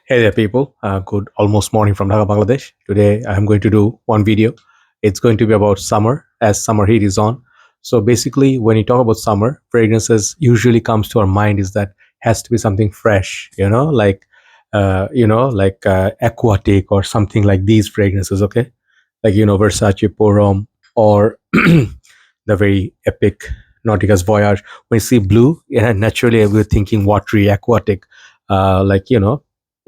Hey there, people. Good almost morning from Dhaka, Bangladesh. Today, I'm going to do one video. It's going to be about summer, as summer heat is on. So basically, when you talk about summer, fragrances usually comes to our mind is that has to be something fresh, aquatic or something like these fragrances. Okay, like Versace, Porom, or the very epic Nautica's Voyage. When you see blue, yeah, naturally we're thinking watery, aquatic,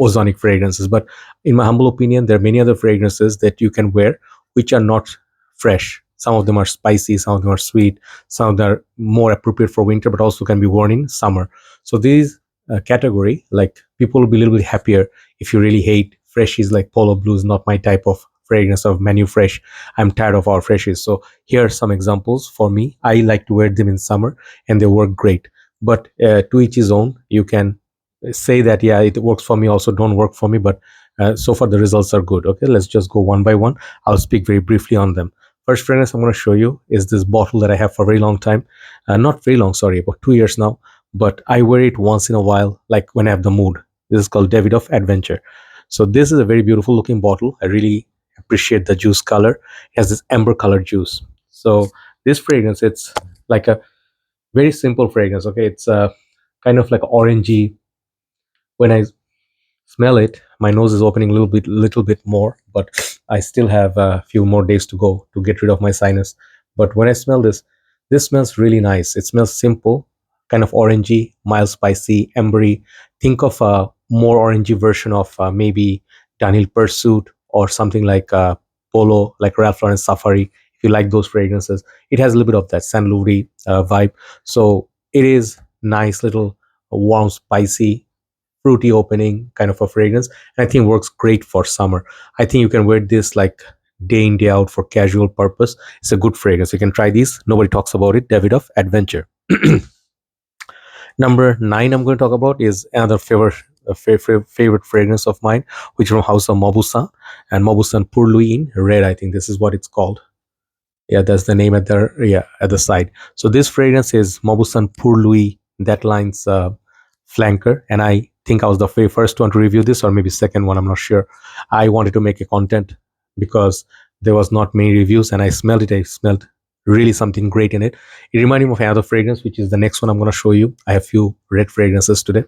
ozonic fragrances. But in my humble opinion, there are many other fragrances that you can wear which are not fresh. Some of them are spicy, some of them are sweet, some of them are more appropriate for winter, but also can be worn in summer. So these category, like people will be a little bit happier if you really hate freshies like Polo Blue is not my type of fragrance of Manu Fresh. I'm tired of our freshies. So here are some examples for me. I like to wear them in summer and they work great. But to each his own. You can say that yeah it works for me, also don't work for me, but so far the results are good. Okay, let's just go one by one. I'll speak very briefly on them. First fragrance I'm going to show you is this bottle that I have for a very long time. Not very long, sorry, about 2 years now, but I wear it once in a while, like when I have the mood. This is called Davidoff Adventure. So this is a very beautiful looking bottle. I really appreciate the juice color. It has this amber colored juice. So this fragrance, it's like a very simple fragrance. Okay, it's kind of like orangey. When I smell it, my nose is opening a little bit more, but I still have a few more days to go to get rid of my sinus. But when I smell this smells really nice. It smells simple, kind of orangey, mild spicy, ambery. Think of a more orangey version of maybe Dunhill Pursuit or something like Polo, like Ralph Lauren Safari. If you like those fragrances, it has a little bit of that San Louis vibe. So it is nice, little warm, spicy, fruity opening kind of a fragrance, and I think works great for summer. I think you can wear this like day in day out for casual purpose. It's a good fragrance. You can try these. Nobody talks about it. Davidoff Adventure. Number 9 I'm going to talk about is another favorite fragrance of mine, which is from House of Mauboussin and Mauboussin Purui in Red. I think this is what it's called. Yeah, that's the name at the side. So this fragrance is Mauboussin Purui, that line's flanker, and I think I was the first one to review this, or maybe second one, I'm not sure. I wanted to make a content because there was not many reviews, and I smelled it. I smelled really something great in it. It reminded me of another fragrance, which is the next one I'm going to show you. I have few red fragrances today.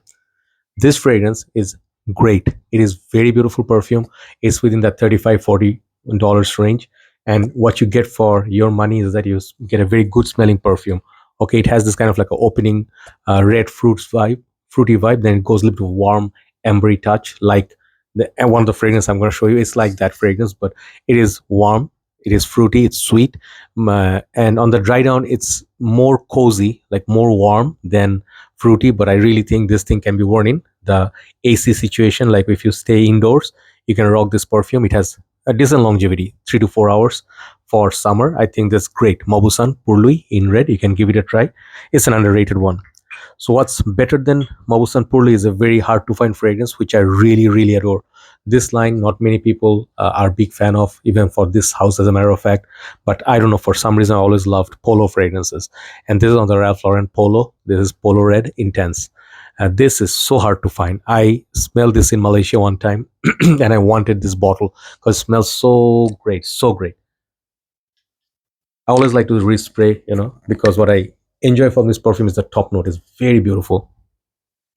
This fragrance is great. It is very beautiful perfume. It's within that $35-40 range, and what you get for your money is that you get a very good smelling perfume. Okay, it has this kind of like an opening red fruity vibe. Then it goes a little bit warm, ambery touch, like one of the fragrance I'm going to show you. It's like that fragrance, but it is warm, it is fruity, it's sweet, and on the dry down, it's more cozy, like more warm than fruity. But I really think this thing can be worn in the AC situation. Like if you stay indoors, you can rock this perfume. It has a decent longevity, 3 to 4 hours for summer. I think that's great. Mauboussin Purui in Red. You can give it a try. It's an underrated one. So what's better than Mauboussin Purui is a very hard to find fragrance, which I really adore. This line, not many people are big fan of, even for this house, as a matter of fact. But I don't know, for some reason, I always loved Polo fragrances. And this is on the Ralph Lauren Polo. This is Polo Red Intense. This is so hard to find. I smelled this in Malaysia one time, and I wanted this bottle because it smells so great, so great. I always like to respray, because what I enjoy from this perfume is the top note is very beautiful.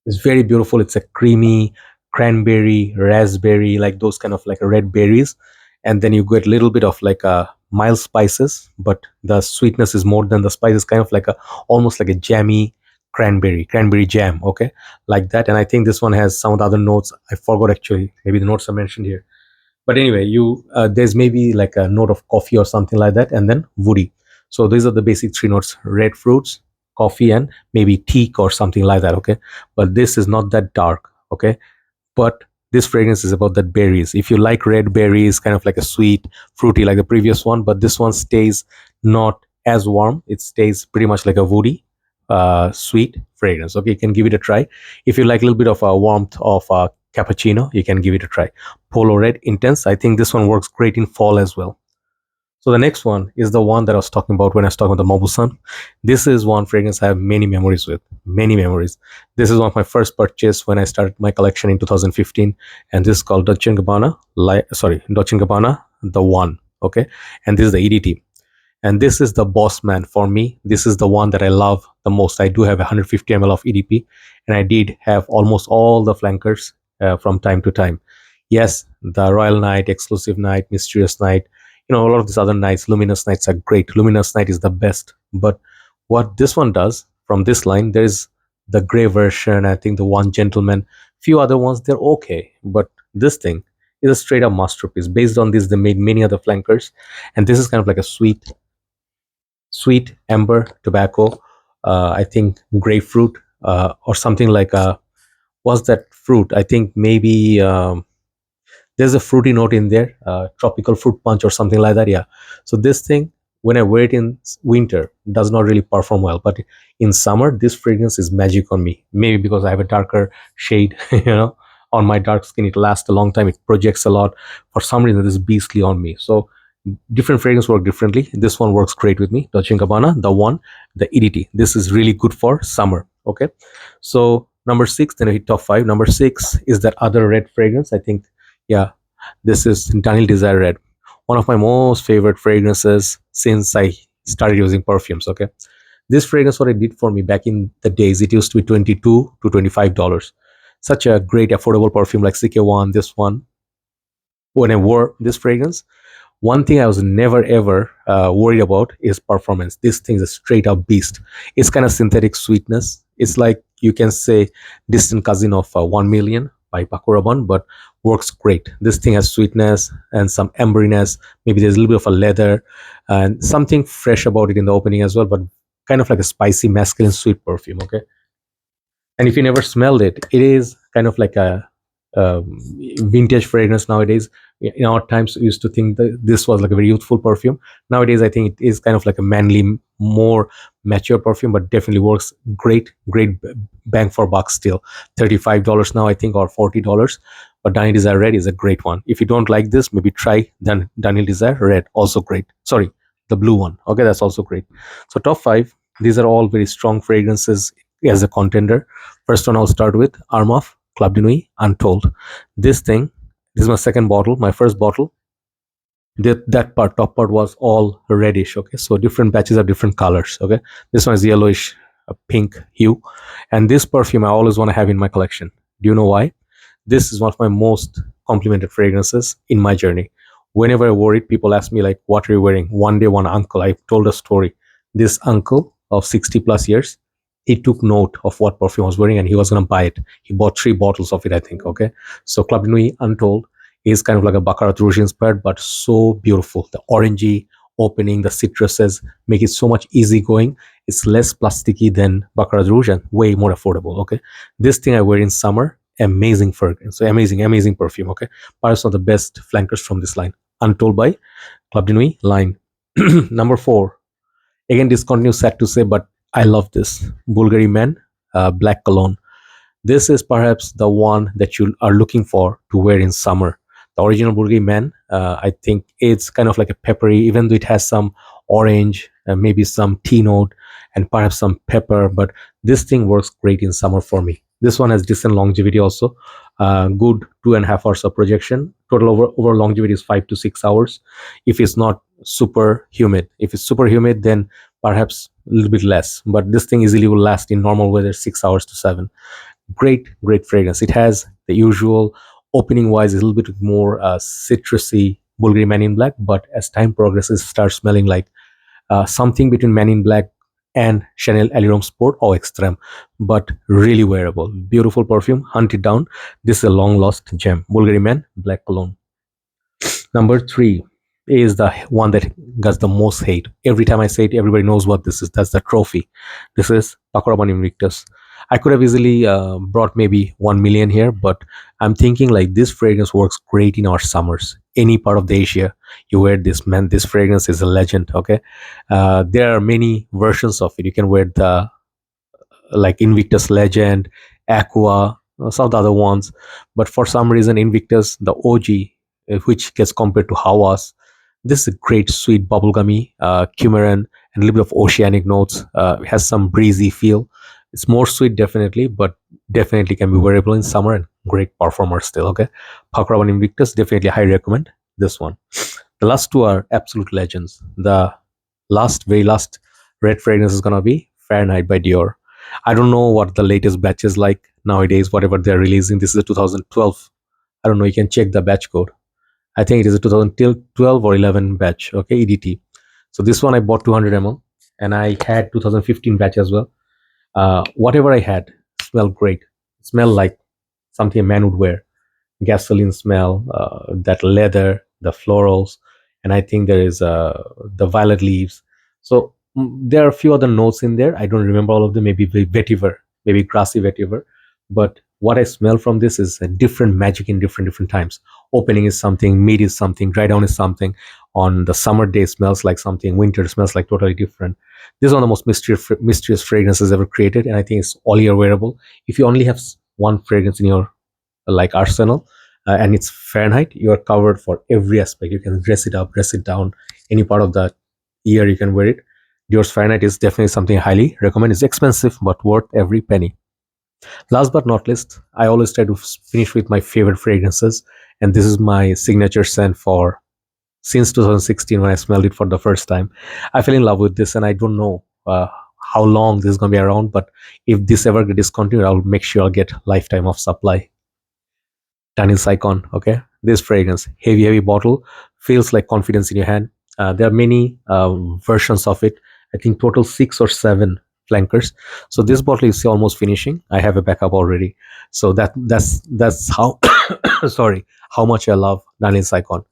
It's very beautiful. It's a creamy cranberry, raspberry, like those kind of like red berries, and then you get a little bit of like a mild spices, but the sweetness is more than the spices. Kind of like a almost like a jammy cranberry jam. Okay, like that. And I think this one has some of the other notes. I forgot actually. Maybe the notes are mentioned here. But anyway, there's maybe like a note of coffee or something like that, and then woody. So these are the basic three notes: red fruits, coffee, and maybe teak or something like that. Okay, but this is not that dark. Okay, but this fragrance is about that berries. If you like red berries, kind of like a sweet, fruity like the previous one, but this one stays not as warm. It stays pretty much like a woody, sweet fragrance. Okay, you can give it a try. If you like a little bit of a warmth of cappuccino, you can give it a try. Polo Red Intense. I think this one works great in fall as well. So the next one is the one that I was talking about when I was talking about the Mauboussin. This is one fragrance I have many memories with. Many memories. This is one of my first purchase when I started my collection in 2015, and this is called Dolce & Gabbana The One. Okay, and this is the EDT, and this is the boss man for me. This is the one that I love the most. I do have 150 ml of EDP, and I did have almost all the flankers from time to time. Yes, the Royal Night, Exclusive Night, Mysterious Night, a lot of these other nights, Luminous Nights are great. Luminous Night is the best. But what this one does from this line, there's the gray version, I think the One Gentleman, few other ones, they're okay. But this thing is a straight up masterpiece. Based on this, they made many other flankers. And this is kind of like a sweet amber tobacco, I think grapefruit, or something like what's that fruit? I think maybe there's a fruity note in there, tropical fruit punch or something like that. Yeah. So this thing, when I wear it in winter, does not really perform well, but in summer, this fragrance is magic on me. Maybe because I have a darker shade, on my dark skin, it lasts a long time. It projects a lot. For some reason, this is beastly on me. So different fragrances work differently. This one works great with me. Dolce & Gabbana, the one, the EDT. This is really good for summer. Okay. So number six, then I hit top five. Number six is that other red fragrance. I think, yeah, this is Dunhill Desire Red. One of my most favorite fragrances since I started using perfumes. Okay. This fragrance, what it did for me back in the days, it used to be $22 to $25. Such a great, affordable perfume like CK1, this one. When I wore this fragrance, one thing I was never ever worried about is performance. This thing is a straight up beast. It's kind of synthetic sweetness. It's like you can say distant cousin of 1 Million by Paco Rabanne, but works great. This thing has sweetness and some amberiness. Maybe there's a little bit of a leather and something fresh about it in the opening as well, but kind of like a spicy masculine sweet perfume. Okay. And if you never smelled it, it is kind of like a vintage fragrance nowadays. In our times, we used to think that this was like a very youthful perfume. Nowadays, I think it is kind of like a manly, more mature perfume, but definitely works great bang for buck still. $35 now, I think, or $40. But Dunhill Desire Red is a great one. If you don't like this, maybe try Dunhill Desire Red, also great. Sorry, the blue one. Okay, that's also great. So top five, these are all very strong fragrances as a contender. First one I'll start with Armaf Club de Nuit Untold. This thing, this is my second bottle. My first bottle, that part, top part was all reddish. Okay, so different batches are different colors. Okay, this one is yellowish, pink hue, and this perfume I always want to have in my collection. Do you know why? This is one of my most complimented fragrances in my journey. Whenever I wore it, people ask me like, "What are you wearing?" One day, one uncle, I told a story. This uncle of 60 plus years, he took note of what perfume I was wearing and he was going to buy it. He bought 3 bottles of it, I think. Okay. So Club de Nuit Untold is kind of like a Baccarat Rouge inspired, but so beautiful. The orangey opening, the citruses make it so much easygoing. It's less plasticky than Baccarat Rouge and way more affordable. Okay. This thing I wear in summer, amazing fragrance. So amazing perfume. Okay. Perhaps one of the best flankers from this line. Untold by Club de Nuit line. Number four. Again, discontinued, sad to say, but I love this Bvlgari Man Black Cologne. This is perhaps the one that you are looking for to wear in summer. The original Bvlgari Man, I think it's kind of like a peppery, even though it has some orange, maybe some tea note, and perhaps some pepper. But this thing works great in summer for me. This one has decent longevity also. Good 2.5 hours of projection. Total over longevity is 5 to 6 hours. If it's not super humid, if it's super humid, then perhaps a little bit less. But this thing easily will last in normal weather 6 hours to 7. Great fragrance. It has the usual opening wise a little bit more citrusy Bvlgari Man in Black, but as time progresses, it starts smelling like something between Man in Black and Chanel Allure Sport or Extreme, but really wearable. Beautiful perfume. Hunt it down. This is a long lost gem. Bvlgari Man Black Cologne. Number three is the one that gets the most hate. Every time I say it, everybody knows what this is. That's the trophy. This is Paco Rabanne Invictus. I could have easily brought maybe 1 million here, but I'm thinking like this fragrance works great in our summers. Any part of the Asia, you wear this, man, this fragrance is a legend. Okay. There are many versions of it. You can wear the like Invictus Legend, Aqua, some of the other ones. But for some reason, Invictus, the OG, which gets compared to Hawas, This is a great sweet bubblegummy, coumarin, and a little bit of oceanic notes. It has some breezy feel. It's more sweet, definitely, but definitely can be wearable in summer and great performer still. Okay, Paco and Invictus, definitely high recommend this one. The last two are absolute legends. The very last red fragrance is gonna be Fahrenheit by Dior. I don't know what the latest batch is like nowadays. Whatever they're releasing, this is a 2012. I don't know. You can check the batch code. I think it is a 2012 or 11 batch. Okay, EDT. So this one I bought 200 ml, and I had 2015 batch as well. Whatever I had smelled great. Smelled like something a man would wear. Gasoline smell, that leather, the florals, and I think there is the violet leaves. So there are a few other notes in there. I don't remember all of them. Maybe vetiver, maybe grassy vetiver. But what I smell from this is a different magic in different times. Opening is something, mid is something, dry down is something. On the summer day smells like something, winter smells like totally different. This is one of the most mysterious fragrances ever created, and I think it's all year wearable. If you only have one fragrance in your like arsenal, and it's Fahrenheit, you are covered for every aspect. You can dress it up, dress it down, any part of the year you can wear it. Dior's Fahrenheit is definitely something I highly recommend. It's expensive but worth every penny. Last but not least, I always try to finish with my favorite fragrances, and this is my signature scent for since 2016 when I smelled it for the first time. I fell in love with this, and I don't know how long this is gonna be around, but if this ever gets discontinued, I'll make sure I'll get lifetime of supply. Dunhill Icon. Okay, this fragrance, heavy bottle, feels like confidence in your hand. There are many versions of it. I think total 6 or 7 flankers. So this bottle is almost finishing. I have a backup already. So that's how sorry, how much I love Dunhill Icon.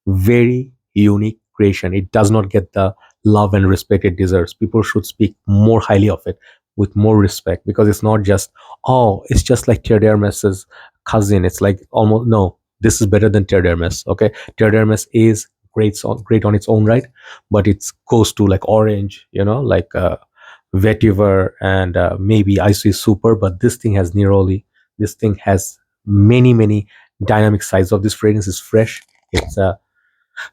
Very unique creation. It does not get the love and respect it deserves. People should speak more highly of it with more respect, because it's not just, oh, it's just like Terre d'Hermes's cousin. It's like almost, no, this is better than Terre d'Hermes. Okay, Terre d'Hermes is great on its own right, but it's goes to like orange, like vetiver and maybe icy super. But this thing has neroli. This thing has many dynamic sides of this fragrance. Is fresh. It's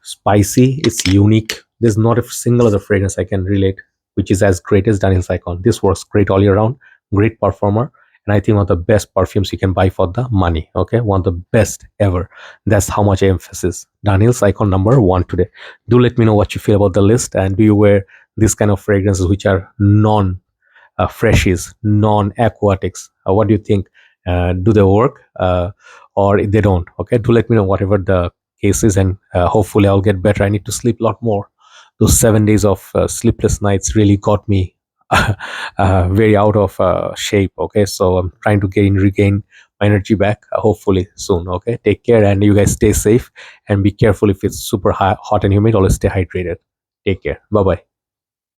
spicy, it's unique. There's not a single other fragrance I can relate which is as great as Dunhill Icon. This works great all year round, great performer, and I think one of the best perfumes you can buy for the money. Okay, one of the best ever. That's how much I emphasize. Dunhill Icon number 1 today. Do let me know what you feel about the list, and do you wear this kind of fragrances which are non freshies, non aquatics? What do you think? Do they work or they don't? Okay, do let me know whatever the cases, and hopefully I'll get better. I need to sleep a lot more. Those 7 days of sleepless nights really got me very out of shape. Okay, so I'm trying to regain my energy back, hopefully soon. Okay, take care, and you guys stay safe and be careful. If it's super hot and humid, always stay hydrated. Take care. Bye bye.